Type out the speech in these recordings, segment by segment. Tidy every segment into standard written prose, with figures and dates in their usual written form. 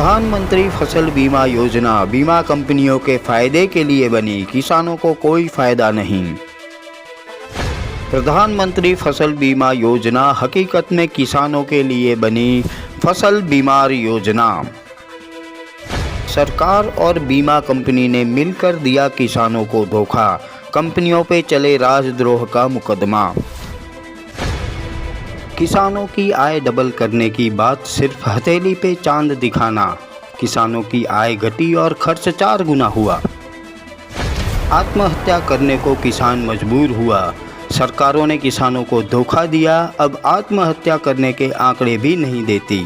प्रधानमंत्री फसल बीमा योजना बीमा कंपनियों के फायदे के लिए बनी, किसानों को कोई फायदा नहीं। प्रधानमंत्री फसल बीमा योजना हकीकत में किसानों के लिए बनी फसल बीमा योजना। सरकार और बीमा कंपनी ने मिलकर दिया किसानों को धोखा, कंपनियों पे चले राजद्रोह का मुकदमा। किसानों की आय डबल करने की बात सिर्फ हथेली पे चांद दिखाना, किसानों की आय घटी और खर्च 4 गुना हुआ। आत्महत्या करने को किसान मजबूर हुआ, सरकारों ने किसानों को धोखा दिया, अब आत्महत्या करने के आंकड़े भी नहीं देती।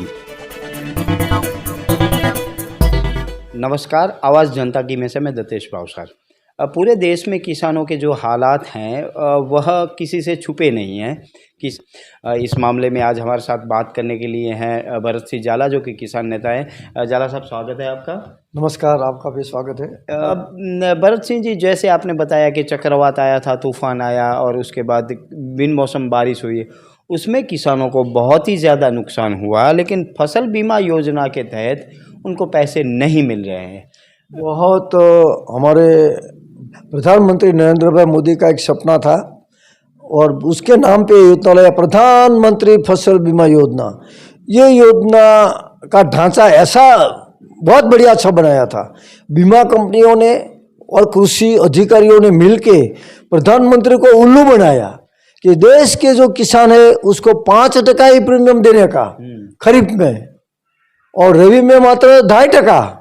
नमस्कार, आवाज़ जनता की में से मैं दतेश भावसार। पूरे देश में किसानों के जो हालात हैं वह किसी से छुपे नहीं हैं। इस मामले में आज हमारे साथ बात करने के लिए हैं भरत सिंह जाला, जो कि किसान नेता हैं। जाला साहब, स्वागत है आपका। नमस्कार, आपका भी स्वागत है। भरत सिंह जी, जैसे आपने बताया कि चक्रवात आया था, तूफान आया और उसके बाद बिन मौसम बारिश हुई, उसमें किसानों को बहुत ही ज़्यादा नुकसान हुआ, लेकिन फसल बीमा योजना के तहत उनको पैसे नहीं मिल रहे हैं। बहुत हमारे प्रधानमंत्री नरेंद्र भाई मोदी का एक सपना था और उसके नाम पे योजना लाया, प्रधानमंत्री फसल बीमा योजना। ये योजना का ढांचा ऐसा बहुत बढ़िया अच्छा बनाया था। बीमा कंपनियों ने और कृषि अधिकारियों ने मिलके प्रधानमंत्री को उल्लू बनाया कि देश के जो किसान है उसको 5% ही प्रीमियम देने का खरीफ में, और रबी में मात्र 2.5%,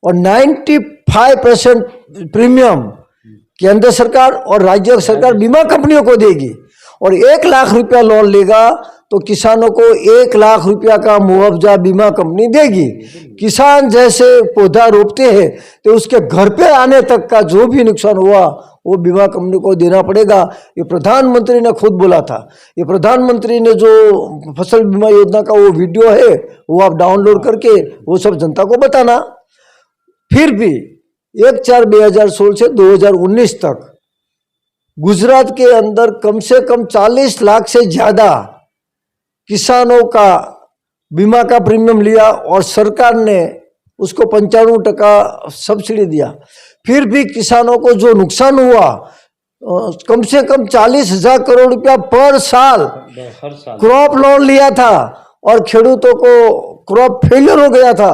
और 95% प्रीमियम केंद्र सरकार और राज्य सरकार बीमा कंपनियों को देगी, और 1 लाख रुपया लोन लेगा तो किसानों को 1 लाख रुपया का मुआवजा बीमा कंपनी देगी। किसान जैसे पौधा रोपते हैं तो उसके घर पे आने तक का जो भी नुकसान हुआ वो बीमा कंपनी को देना पड़ेगा। ये प्रधानमंत्री ने खुद बोला था। ये प्रधानमंत्री ने जो फसल बीमा योजना का वो वीडियो है वो आप डाउनलोड करके वो सब जनता को बताना। फिर भी 1/4/2016 से 2019 तक गुजरात के अंदर कम से कम 40 लाख से ज़्यादा किसानों का बीमा का प्रीमियम लिया और सरकार ने उसको 95% सब्सिडी दिया। फिर भी किसानों को जो नुकसान हुआ, कम से कम 40,000 करोड़ रुपया पर साल क्रॉप लोन लिया था और खेडूतों को क्रॉप फेलियर हो गया था।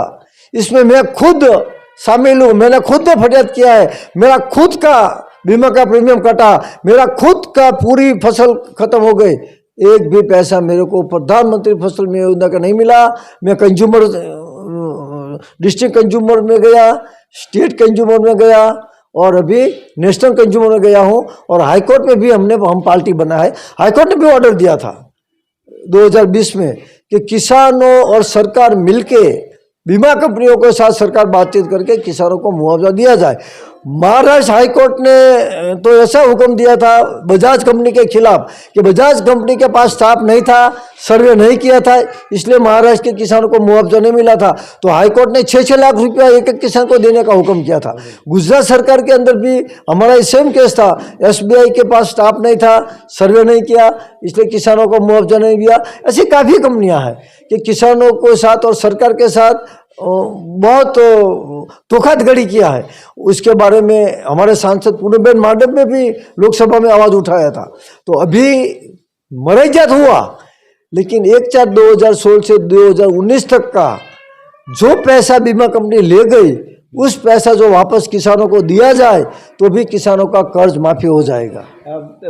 इसमें मैं खुद शामिल हूँ, मैंने खुद फरियाद किया है। मेरा खुद का बीमा का प्रीमियम कटा, मेरा खुद का पूरी फसल खत्म हो गई, एक भी पैसा मेरे को प्रधानमंत्री फसल बीमा योजना का नहीं मिला। मैं कंज्यूमर डिस्ट्रिक्ट कंज्यूमर में गया, स्टेट कंज्यूमर में गया और अभी नेशनल कंज्यूमर में गया हूँ, और हाईकोर्ट में भी हम पार्टी बना है। हाईकोर्ट ने भी ऑर्डर दिया था 2020 में कि किसानों और सरकार मिलके बीमा कंपनियों के साथ सरकार बातचीत करके किसानों को मुआवजा दिया जाए। महाराष्ट्र हाईकोर्ट ने तो ऐसा हुक्म दिया था बजाज कंपनी के खिलाफ कि बजाज कंपनी के पास स्टाफ नहीं था, सर्वे नहीं किया था, इसलिए महाराष्ट्र के किसानों को मुआवजा नहीं मिला था। तो हाईकोर्ट ने 6-6 लाख रुपया एक किसान को देने का हुक्म किया था। गुजरात सरकार के अंदर भी हमारा सेम केस था। SBI के पास स्टाफ नहीं था, सर्वे नहीं किया, इसलिए किसानों को मुआवजा नहीं दिया। ऐसी काफ़ी कंपनियाँ हैं कि किसानों के साथ और सरकार के साथ बहुत धोखाधड़ी किया है। उसके बारे में हमारे सांसद पूनमबेन माडम ने भी लोकसभा में आवाज़ उठाया था। तो अभी मरैजात हुआ, लेकिन 1/4/2016 से 2019 तक का जो पैसा बीमा कंपनी ले गई, उस पैसा जो वापस किसानों को दिया जाए तो भी किसानों का कर्ज माफ़ी हो जाएगा।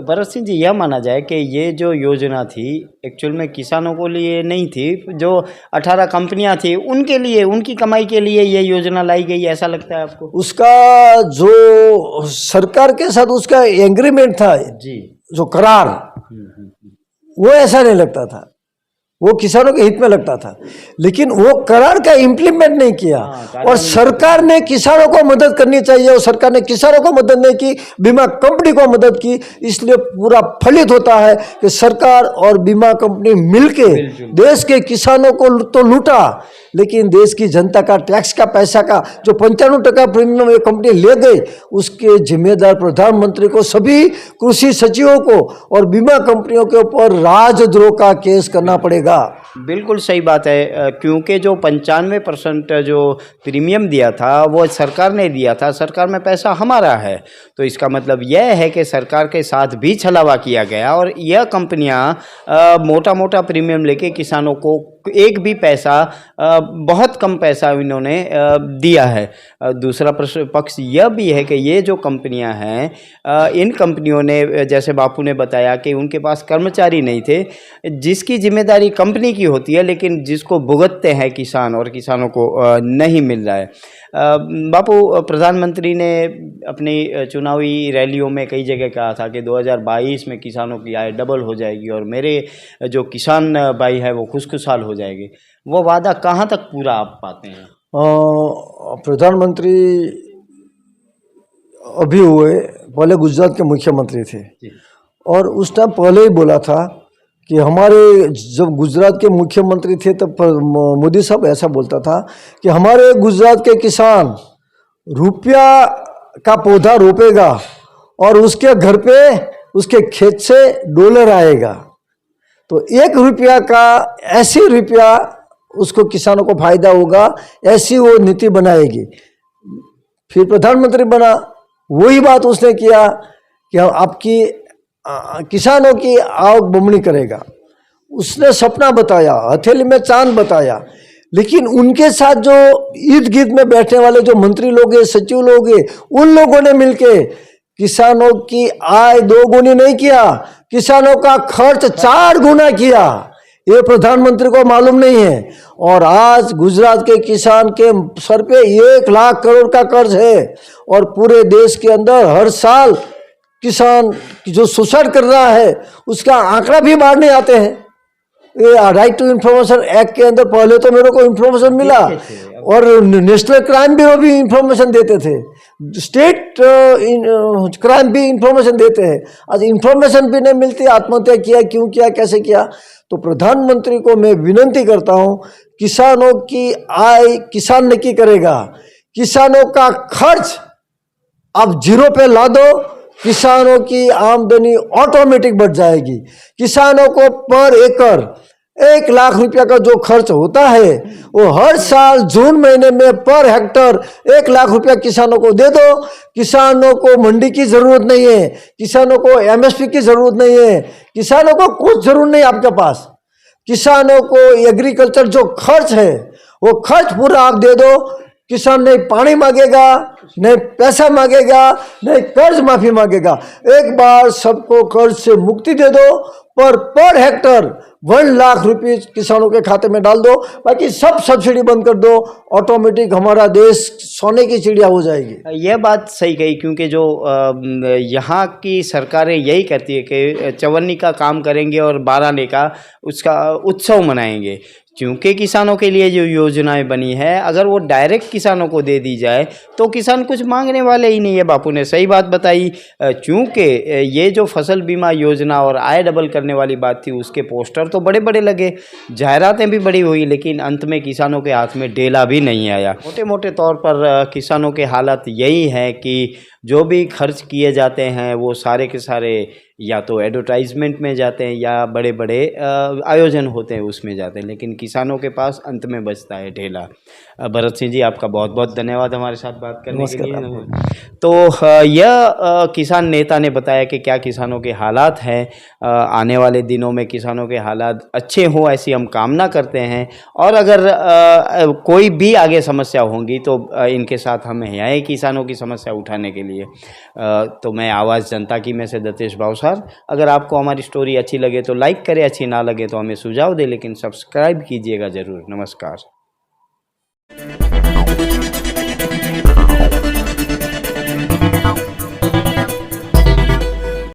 भरत सिंह जी, यह माना जाए कि ये जो योजना थी एक्चुअल में किसानों को लिए नहीं थी, जो 18 कंपनियां थी उनके लिए, उनकी कमाई के लिए ये योजना लाई गई, ऐसा लगता है आपको? उसका जो सरकार के साथ उसका एग्रीमेंट था जी, जो करार, वो ऐसा नहीं लगता था, वो किसानों के हित में लगता था, लेकिन वो करार का इम्प्लीमेंट नहीं किया। और सरकार ने किसानों को मदद करनी चाहिए और सरकार ने किसानों को मदद नहीं की, बीमा कंपनी को मदद की। इसलिए पूरा फलित होता है कि सरकार और बीमा कंपनी मिलके देश के किसानों को तो लूटा, लेकिन देश की जनता का टैक्स का पैसा का जो 95% प्रीमियम ये कंपनी ले गई, उसके जिम्मेदार प्रधानमंत्री को, सभी कृषि सचिवों को और बीमा कंपनियों के ऊपर राजद्रोह का केस करना पड़ेगा। बिल्कुल सही बात है, क्योंकि जो 95% जो प्रीमियम दिया था वो सरकार ने दिया था, सरकार में पैसा हमारा है, तो इसका मतलब यह है कि सरकार के साथ भी छलावा किया गया और यह कंपनियां मोटा मोटा प्रीमियम लेके किसानों को एक भी पैसा, बहुत कम पैसा इन्होंने दिया है। दूसरा पक्ष यह भी है कि ये जो कंपनियां हैं, इन कंपनियों ने, जैसे बापू ने बताया कि उनके पास कर्मचारी नहीं थे, जिसकी जिम्मेदारी कंपनी की होती है लेकिन जिसको भुगतते हैं किसान और किसानों को नहीं मिल रहा है। बापू, प्रधानमंत्री ने अपनी चुनावी रैलियों में कई जगह कहा था कि 2022 में किसानों की आय डबल हो जाएगी और मेरे जो किसान भाई है वो खुशखुशाल हो जाएंगे। वो वादा कहाँ तक पूरा आप पाते हैं? प्रधानमंत्री अभी हुए, पहले गुजरात के मुख्यमंत्री थे और उस टाइम पहले ही बोला था कि हमारे, जब गुजरात के मुख्यमंत्री थे तब मोदी साहब ऐसा बोलता था कि हमारे गुजरात के किसान रुपया का पौधा रोपेगा और उसके घर पे, उसके खेत से डॉलर आएगा, तो 1 रुपया का 80 रुपया उसको किसानों को फायदा होगा, ऐसी वो नीति बनाएगी। फिर प्रधानमंत्री बना, वही बात उसने किया कि हम आपकी किसानों की आवक बमणी करेगा। उसने सपना बताया, हथेली में चांद बताया, लेकिन उनके साथ जो इर्द गिर्द में बैठने वाले जो मंत्री लोग हैं, सचिव लोग हैं, उन लोगों ने मिलके किसानों की आय 2 गुनी नहीं किया, किसानों का खर्च 4 गुना किया। ये प्रधानमंत्री को मालूम नहीं है। और आज गुजरात के किसान के सर पे 1 लाख करोड़ का कर्ज है और पूरे देश के अंदर हर साल किसान जो सुसाइड कर रहा है उसका आंकड़ा भी बाहर नहीं आते हैं। ये राइट टू इन्फॉर्मेशन एक्ट के अंदर पहले तो मेरे को इन्फॉर्मेशन मिला और नेशनल क्राइम ब्यूरो भी इन्फॉर्मेशन देते थे, स्टेट क्राइम भी इन्फॉर्मेशन देते हैं। आज इन्फॉर्मेशन भी नहीं मिलती, आत्महत्या किया, क्यों किया, कैसे किया। तो प्रधानमंत्री को मैं विनती करता हूं, किसानों की आय किसान नहीं करेगा, किसानों का खर्च आप 0 पे ला दो, किसानों की आमदनी ऑटोमेटिक बढ़ जाएगी। किसानों को पर एकड़ 1 लाख रुपया का जो खर्च होता है वो हर साल जून महीने में पर हेक्टर 1 लाख रुपया किसानों को दे दो। किसानों को मंडी की जरूरत नहीं है, किसानों को एमएसपी की जरूरत नहीं है, किसानों को कुछ जरूरत नहीं आपके पास। किसानों को एग्रीकल्चर जो खर्च है वो खर्च पूरा आप दे दो। किसान नहीं पानी मांगेगा, नहीं पैसा मांगेगा, नहीं कर्ज माफी मांगेगा। एक बार सबको कर्ज से मुक्ति दे दो, पर हेक्टर 1 लाख रुपये किसानों के खाते में डाल दो, बाकी सब सब्सिडी बंद कर दो, ऑटोमेटिक हमारा देश सोने की चिड़िया हो जाएगी। यह बात सही कही, क्योंकि जो यहाँ की सरकारें यही करती है कि चवन्नी का काम करेंगे और 12 का उसका उत्सव मनाएंगे। क्योंकि किसानों के लिए जो योजनाएं बनी है, अगर वो डायरेक्ट किसानों को दे दी जाए तो किसान कुछ मांगने वाले ही नहीं है। बापू ने सही बात बताई, क्योंकि ये जो फसल बीमा योजना और आय डबल करने वाली बात थी, उसके पोस्टर तो बड़े बड़े लगे, जाहिरातें भी बड़ी हुई, लेकिन अंत में किसानों के हाथ में डेला भी नहीं आया। मोटे मोटे तौर पर किसानों के हालात यही है कि जो भी खर्च किए जाते हैं वो सारे के सारे या तो एडवर्टाइजमेंट में जाते हैं या बड़े बड़े आयोजन होते हैं उसमें जाते हैं, लेकिन किसानों के पास अंत में बचता है ढेला। भरत सिंह जी, आपका बहुत बहुत धन्यवाद हमारे साथ बात करने के लिए। तो यह किसान नेता ने बताया कि क्या किसानों के हालात हैं। आने वाले दिनों में किसानों के हालात अच्छे हों ऐसी हम कामना करते हैं, और अगर कोई भी आगे समस्या होंगी तो इनके साथ हम हैं आए किसानों की समस्या उठाने के लिए। तो मैं आवाज़ जनता की में से दतेश भावसार। अगर आपको हमारी स्टोरी अच्छी लगे तो लाइक करें, अच्छी ना लगे तो हमें सुझाव दें, लेकिन सब्सक्राइब कीजिएगा ज़रूर। नमस्कार।